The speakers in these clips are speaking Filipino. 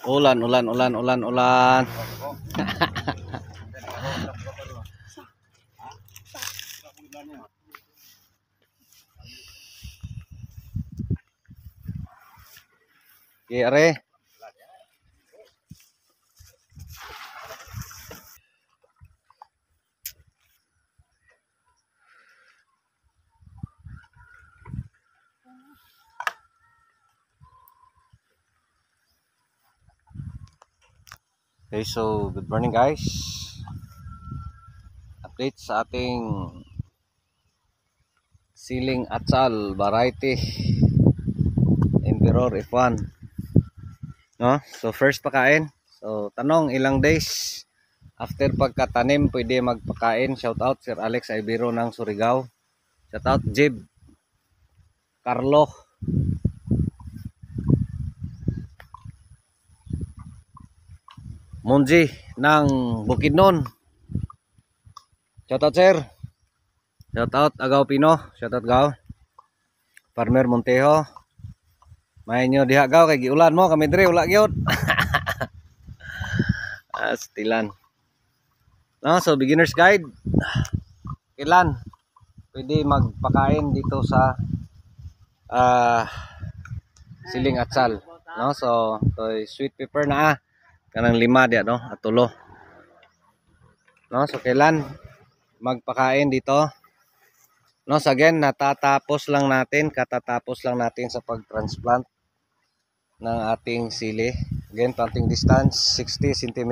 Ulan, ulan, ulan, ulan, ulan. Okay, are. Okay, so good morning guys. Update sa ating siling atsal variety Emperor F1. No? So first pakain. So tanong, ilang days after pagkatanim pwede magpakain? Shout out Sir Alex Ibero ng Surigao. Shout out Jib Carlo. Monji ng Bukidnon. Shout out sir. Shout out Agaw Pino. Shout out Gaw. Farmer Montejo. May nyo diha Gaw kay giulan mo kami dire wala gyud. Stilan. No, so beginner's guide. Kailan pwede magpakain dito sa siling atsal, no? So sweet pepper na kanang 5 dia no at 3. No, so kailan magpakain dito? No, so again katatapos lang natin sa pagtransplant ng ating sili. Again, planting distance 60 cm.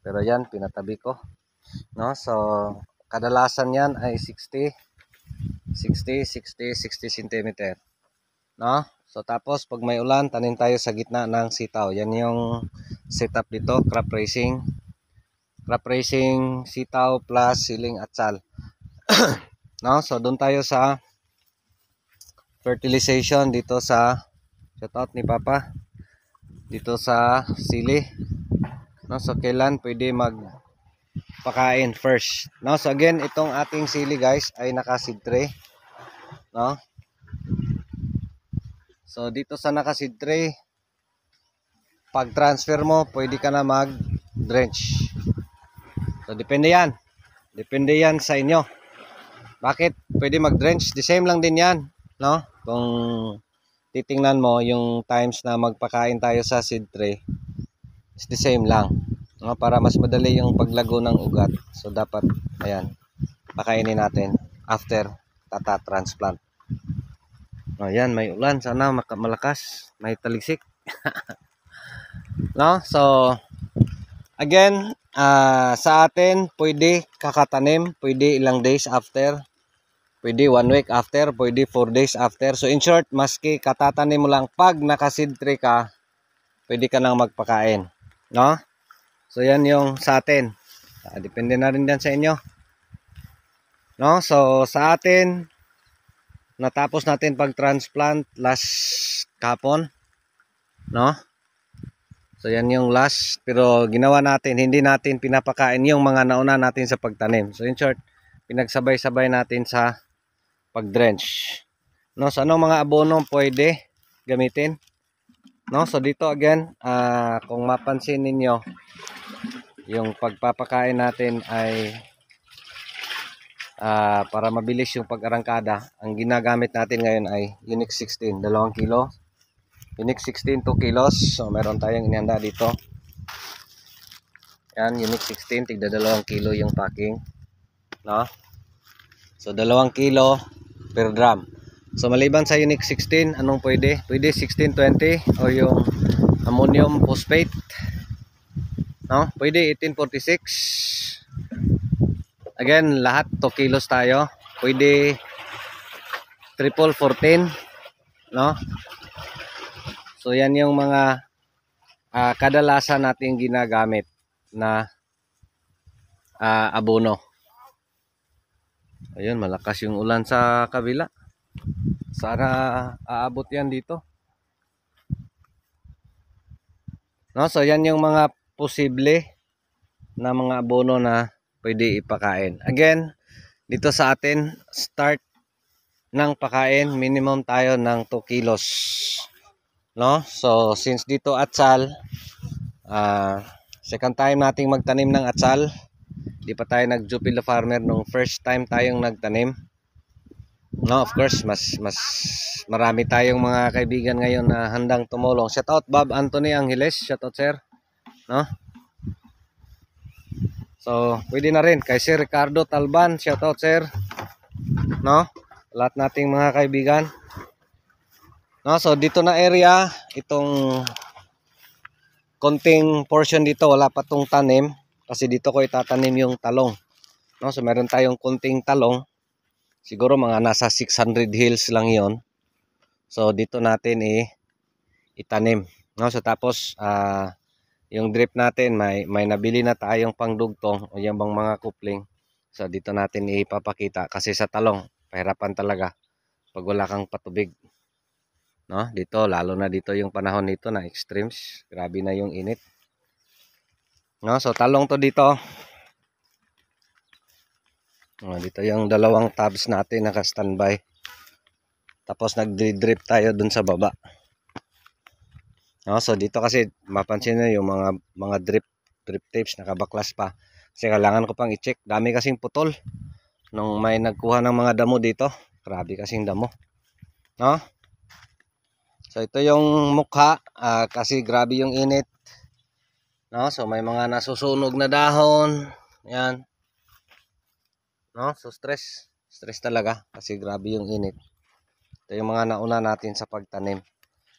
Pero yan pinatabi ko. No, so kadalasan yan ay 60 cm. No? So tapos pag may ulan, tanim tayo sa gitna ng sitaw. Yan yung setup dito, crop raising. Crop raising, sitaw plus siling atsal. No? So doon tayo sa fertilization dito sa shoutout ni Papa. Dito sa sili. No? So kailan pwede magpakain first. No? So again, itong ating sili guys ay naka-seed tray. No? So dito sa naka-seed tray, pag transfer mo, pwede ka na mag-drench. So depende yan sa inyo. Bakit pwede mag-drench? The same lang din yan, no? Kung titingnan mo yung times na magpakain tayo sa seed tray, it's the same lang, no? Para mas madali yung paglago ng ugat. So dapat ayan, pakainin natin after tata-transplant. Oh, yan, may ulan. Sana malakas. May taligsik. No? So, again, sa atin, pwede kakatanim. Pwede ilang days after. Pwede 1 week after. Pwede 4 days after. So, in short, maski katatanim mo lang, pag naka-seed tray ka, pwede ka nang magpakain. No? So, yan yung sa atin. Depende na rin yan sa inyo. No? So, sa atin, natapos natin pag-transplant last kapon, no? So yan yung last, pero ginawa natin, hindi natin pinapakain yung mga nauna natin sa pagtanim. So in short, pinagsabay-sabay natin sa pag-drench. No, so anong mga abono pwede gamitin? No, so dito again, kung mapansin ninyo, yung pagpapakain natin ay para mabilis yung pag-arangkada, ang ginagamit natin ngayon ay Unique 16, 2 kilo. Unique 16, 2 kilos. So meron tayong inihanda dito. Yan, Unique 16, tigda 2 kilo yung packing, no? So 2 kilo per drum. So maliban sa Unique 16, anong pwede? Pwede 1620 o yung ammonium phosphate, no? Pwede 1846. Again, lahat 2 kilos tayo. Pwede 1414, no? So yan yung mga kadalasan natin ginagamit na abono. Ayun, malakas yung ulan sa kabila. Sana aabot yan dito. No, so yan yung mga posible na mga abono na pwede ipakain. Again, dito sa atin, start ng pakain, minimum tayo ng 2 kilos. no? So since dito atsal, second time nating magtanim ng atsal. Di pa tayo nag-Jupiter Farmer nung first time tayong nagtanim. No, of course, mas marami tayong mga kaibigan ngayon na handang tumulong. Shout out Bob Anthony Angeles, shout out sir, no? So, pwede na rin kay Sir Ricardo Talban, shout out sir, no? Lahat nating mga kaibigan. No, so dito na area, itong konting portion dito wala pa tong tanim kasi dito ko itatanim yung talong. No, so meron tayong konting talong. Siguro mga nasa 600 hills lang 'yon. So dito natin itanim, no? So tapos yung drip natin may nabili na tayong pangdugtong o yung bang mga kupling. So dito natin ipapakita kasi sa talong pahirapan talaga pag wala kang patubig, no? Dito lalo na dito yung panahon nito na extremes, grabe na yung init, no? So talong to dito. Dito yung dalawang tabs natin naka-standby. Tapos nag-drip tayo dun sa baba. No, so dito kasi mapansin niyo yung mga drip tapes nakabaklas pa. Kasi kailangan ko pang i-check. Dami kasing putol nung may nagkuha ng mga damo dito. Grabe kasing damo. No? So ito yung mukha kasi grabe yung init. No, so may mga nasusunog na dahon. Yan. No, so stress talaga kasi grabe yung init. Ito yung mga nauna natin sa pagtanim.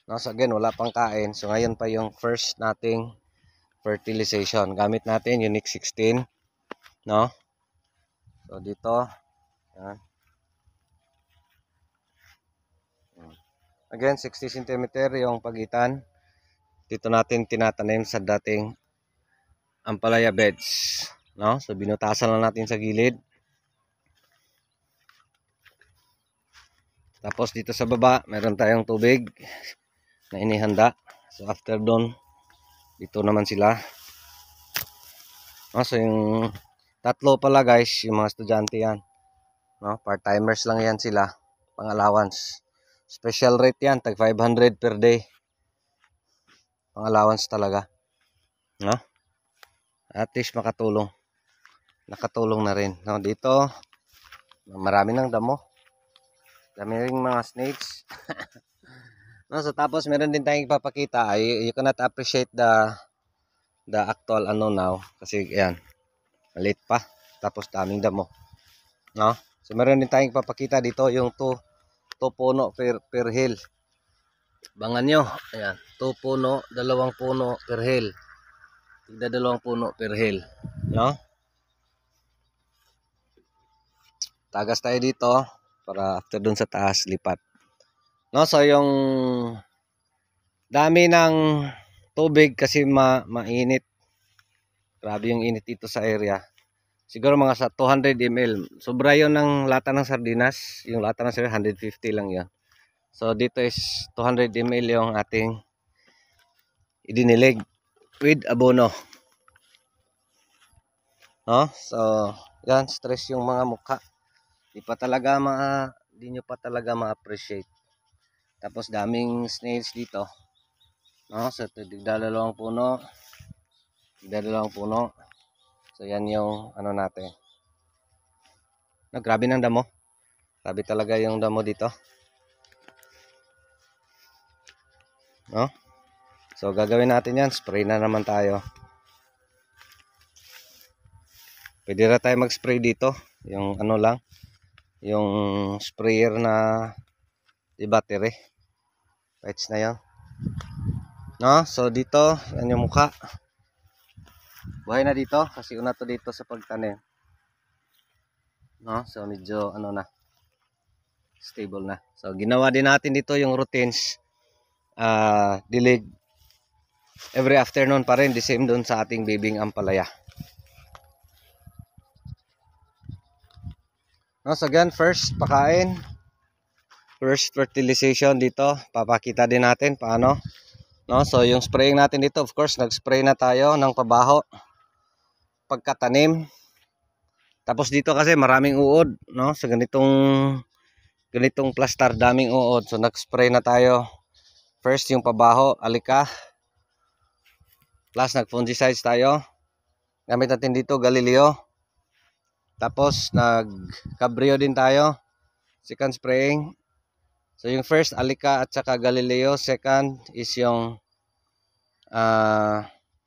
No, so again, wala pang kain. So ngayon pa yung first nating fertilization. Gamit natin Unique 16, no? So dito, yan. Again, 60 cm yung pagitan. Dito natin tinatanim sa dating ampalaya beds, no? So binutasan lang natin sa gilid. Tapos dito sa baba, meron tayong tubig na inihanda. So after doon, dito naman sila. So yung tatlo pala guys, yung mga estudyante yan. No, part-timers lang yan sila, pang allowance. Special rate yan, tag 500 per day. Pang allowance talaga. No? At least makatulong. Nakatulong na rin. No, dito, marami ng damo. Dami ring mga snakes. No, so tapos meron din tayong ipapakita. You cannot appreciate the actual now kasi ayan, maliit pa. Tapos daming damo. No? So meron din tayong ipapakita dito yung 2 puno per hill. Bangan nyo. Ayan, 2 puno, 2 puno per hill. Tigda 2 puno per hill. No? Tagas tayo dito para after dun sa taas lipat. No, so yung dami ng tubig kasi mainit. Grabe yung init dito sa area. Siguro mga sa 200 ml. Sobra yun ng lata ng sardinas. Yung lata ng sardinas 150 lang yan. So dito is 200 ml yung ating idinilig with abono. No? So yan, stress yung mga mukha. Di nyo pa talaga ma-appreciate. Tapos daming snails dito. No? So tigda 2 puno. Tigda 2 puno. So yan yung natin. No, grabe ng damo. Grabe talaga yung damo dito. No? So gagawin natin yan. Spray na naman tayo. Pwede na tayo mag-spray dito. Yung lang. Yung sprayer na battery. Pets na yan. No? So dito, yan yung mukha. Buhay na dito. Kasi una to dito sa pagtanim. No? So medyo na. Stable na. So ginawa din natin dito yung routines. Dilig. Every afternoon pa rin. The same doon sa ating bibing ampalaya. No, so again, first pakain, first fertilization dito, papakita din natin paano. No, so yung spraying natin dito, of course, nag-spray na tayo ng pabaho pagkatanim. Tapos dito kasi maraming uod, no? So ganitong plaster, daming uod. So nag-spray na tayo First yung pabaho, alika. Plus nag-fungicides tayo. Gamit natin dito Galileo. Tapos nag-cabrio din tayo. Second spraying. So yung first alika at saka Galileo. Second is yung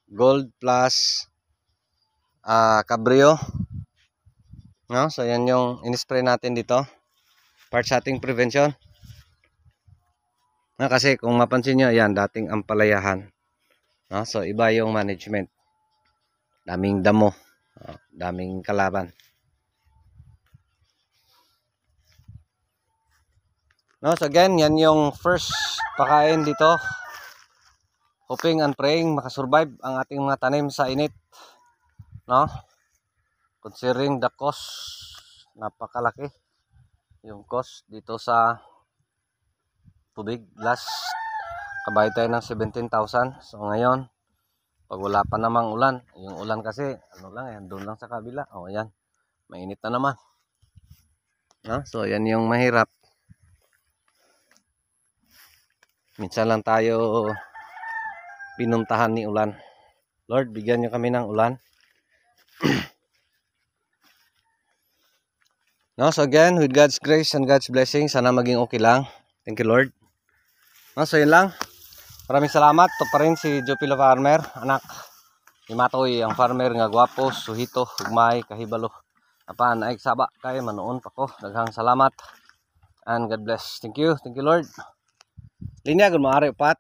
gold plus cabrio. No? So yan yung in-spray natin dito. Part sa ating prevention. No, kasi kung mapansin nyo, yan dating ampalayahan. No? So iba yung management. Daming damo. Daming kalaban. No, so again, yan yung first pakain dito. Hoping and praying makasurvive ang ating mga tanim sa init. No? Considering the cost, napakalaki yung cost dito sa tubig. Last, kabayad tayo ng 17,000. So ngayon, pag wala pa namang ulan, yung ulan kasi, ano lang yan, doon lang sa kabila. O yan, mainit na naman. No? So yan yung mahirap. Minsan lang tayo pinuntahan ni ulan. Lord, bigyan nyo kami ng ulan. No, so again, with God's grace and God's blessing, sana maging okay lang. Thank you, Lord. No, so yun lang. Maraming salamat. Ito pa rin si Jopilo Farmer, anak ni Matoy, ang farmer nga gwapo, suhito, ugmay, kahibalo. Apan ay saba kay manoon pa ko. Daghang salamat. And God bless. Thank you, Lord. Linya gud maaari upat.